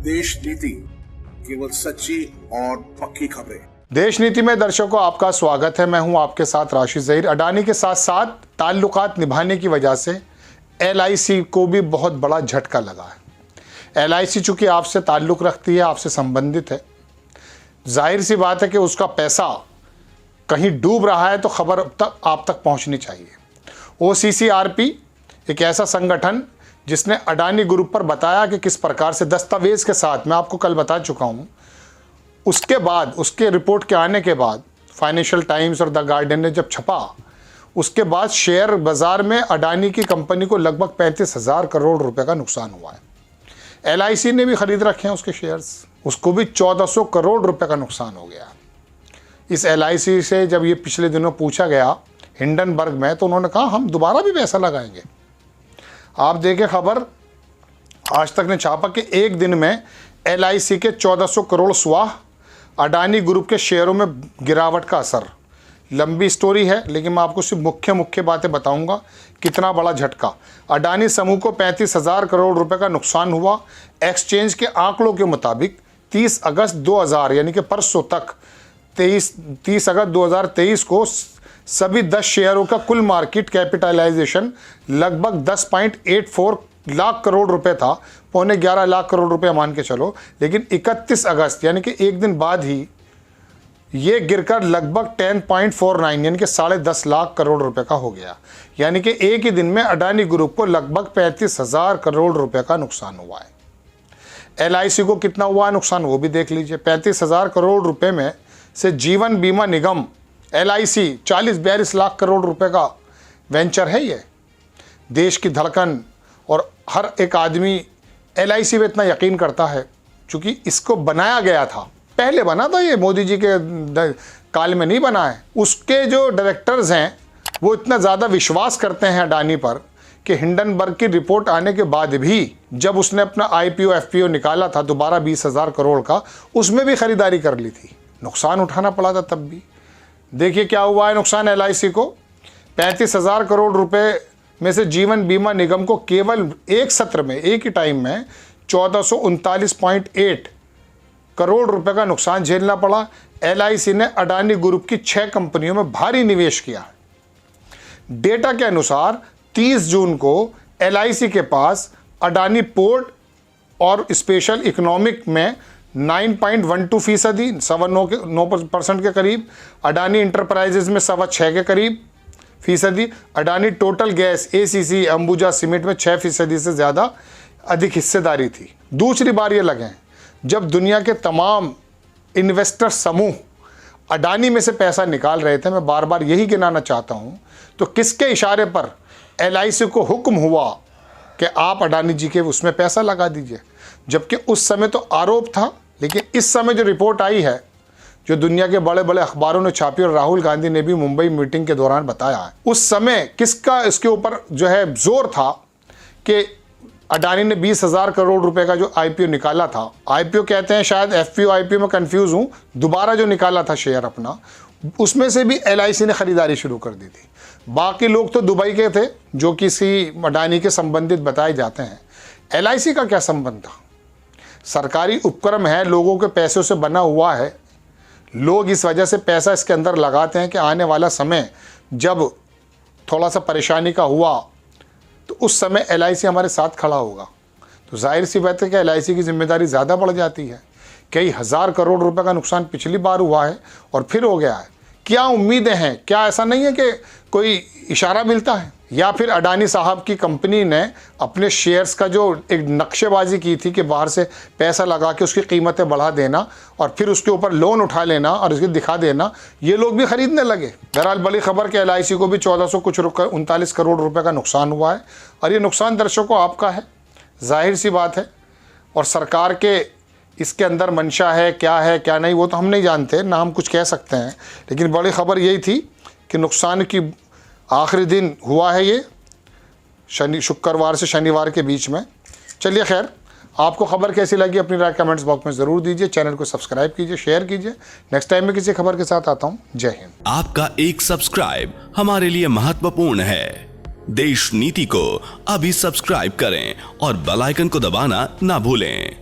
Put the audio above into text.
देश नीति, केवल सच्ची और पक्की खबरें। देश नीति में दर्शकों आपका स्वागत है। मैं हूं आपके साथ राशिद ज़हीर। अडानी के साथ साथ ताल्लुकात निभाने की वजह से LIC को भी बहुत बड़ा झटका लगा है। LIC चूंकि आपसे ताल्लुक़ रखती है, आपसे संबंधित है, जाहिर सी बात है कि उसका पैसा कहीं डूब रहा है तो खबर आप तक पहुंचनी चाहिए। OCCRP एक ऐसा संगठन जिसने अडानी ग्रुप पर बताया कि किस प्रकार से दस्तावेज़ के साथ, मैं आपको कल बता चुका हूं, उसके बाद उसके रिपोर्ट के आने के बाद फाइनेंशियल टाइम्स और द गार्डियन ने जब छपा, उसके बाद शेयर बाज़ार में अडानी की कंपनी को लगभग 35,000 करोड़ रुपए का नुकसान हुआ है। LIC ने भी ख़रीद रखे हैं उसके शेयर्स, उसको भी 1400 करोड़ रुपए का नुकसान हो गया। इस LIC से जब ये पिछले दिनों पूछा गया हिंडनबर्ग में, तो उन्होंने कहा हम दोबारा भी पैसा लगाएंगे। आप देखें खबर, आज तक ने छापा कि एक दिन में LIC के 1400 करोड़ स्वाह, अडानी ग्रुप के शेयरों में गिरावट का असर। लंबी स्टोरी है लेकिन मैं आपको सिर्फ मुख्य बातें बताऊंगा। कितना बड़ा झटका, अडानी समूह को 35,000 करोड़ रुपए का नुकसान हुआ। एक्सचेंज के आंकड़ों के मुताबिक 30 अगस्त 2000 यानी कि परसों तक 30 अगस्त 2023 को सभी 10 शेयरों का कुल मार्केट कैपिटलाइजेशन लगभग 10.84 लाख करोड़ रुपए था, 11.25 लाख करोड़ रुपए मान के चलो। लेकिन 31 अगस्त यानी कि एक दिन बाद ही ये गिरकर लगभग 10.49 यानी कि 10.5 लाख करोड़ रुपए का हो गया। यानी कि एक ही दिन में अडानी ग्रुप को लगभग 35,000 करोड़ रुपए का नुकसान हुआ है। LIC को कितना हुआ नुकसान वो भी देख लीजिए। 35,000 करोड़ रुपए में से जीवन बीमा निगम LIC 40-42 लाख करोड़ रुपए का वेंचर है। ये देश की धड़कन और हर एक आदमी LIC में इतना यकीन करता है क्योंकि इसको बनाया गया था, पहले बना था, ये मोदी जी के काल में नहीं बना है। उसके जो डायरेक्टर्स हैं वो इतना ज़्यादा विश्वास करते हैं अडानी पर कि हिंडनबर्ग की रिपोर्ट आने के बाद भी जब उसने अपना IPO FPO निकाला था दोबारा 20,000 करोड़ का, उसमें भी ख़रीदारी कर ली थी, नुकसान उठाना पड़ा था तब भी। देखिए क्या हुआ है नुकसान LIC को। 35,000 करोड़ रुपए में से जीवन बीमा निगम को केवल एक सत्र में, एक ही टाइम में 1439.8 करोड़ रुपए का नुकसान झेलना पड़ा। LIC ने अडानी ग्रुप की 6 कंपनियों में भारी निवेश किया है। डेटा के अनुसार 30 जून को LIC के पास अडानी पोर्ट और स्पेशल इकोनॉमिक में 9.12%, 9% के करीब, अडानी इंटरप्राइजेज में 6.25% के करीब फीसदी, Adani total gas ACC Ambuja cement में 6% से ज़्यादा अधिक हिस्सेदारी थी। दूसरी बार ये लगे जब दुनिया के तमाम इन्वेस्टर समूह अडानी में से पैसा निकाल रहे थे। मैं बार बार यही गिनाना चाहता हूँ, तो किसके इशारे पर LIC को हुक्म हुआ कि आप अडानी जी के उसमें पैसा लगा दीजिए, जबकि उस समय तो आरोप था। लेकिन इस समय जो रिपोर्ट आई है, जो दुनिया के बड़े बड़े अखबारों ने छापी और राहुल गांधी ने भी मुंबई मीटिंग के दौरान बताया है, उस समय किसका इसके ऊपर जो है जोर था कि अडानी ने 20,000 करोड़ रुपए का जो IPO निकाला था, IPO कहते हैं शायद, FPO IPO में कंफ्यूज हूँ, दोबारा जो निकाला था शेयर अपना, उसमें से भी LIC ने खरीदारी शुरू कर दी थी। बाकी लोग तो दुबई के थे जो किसी अडानी के संबंधित बताए जाते हैं। LIC का क्या संबंध था? सरकारी उपक्रम है, लोगों के पैसों से बना हुआ है। लोग इस वजह से पैसा इसके अंदर लगाते हैं कि आने वाला समय जब थोड़ा सा परेशानी का हुआ तो उस समय LIC हमारे साथ खड़ा होगा। तो जाहिर सी बात है कि LIC की जिम्मेदारी ज़्यादा बढ़ जाती है। कई हज़ार करोड़ रुपए का नुकसान पिछली बार हुआ है और फिर हो गया है। क्या उम्मीदें हैं? क्या ऐसा नहीं है कि कोई इशारा मिलता है, या फिर अडानी साहब की कंपनी ने अपने शेयर्स का जो एक नक्शेबाजी की थी कि बाहर से पैसा लगा के उसकी कीमतें बढ़ा देना और फिर उसके ऊपर लोन उठा लेना और उसकी दिखा देना, ये लोग भी ख़रीदने लगे। बहरहाल बड़ी खबर कि LIC को भी 1439 करोड़ रुपए का नुकसान हुआ है और ये नुकसान दर्शकों आपका है, जाहिर सी बात है। और सरकार के इसके अंदर मंशा है क्या नहीं, वो तो हम नहीं जानते, ना हम कुछ कह सकते हैं। लेकिन बड़ी खबर यही थी कि नुकसान की आखिरी दिन हुआ है ये शुक्रवार से शनिवार के बीच में। चलिए खैर, आपको खबर कैसी लगी अपनी राय कमेंट्स बॉक्स में ज़रूर दीजिए। चैनल को सब्सक्राइब कीजिए, शेयर कीजिए। नेक्स्ट टाइम में किसी खबर के साथ आता हूँ। जय हिंद। आपका एक सब्सक्राइब हमारे लिए महत्वपूर्ण है। देश नीति को अभी सब्सक्राइब करें और बेल आइकन को दबाना ना भूलें।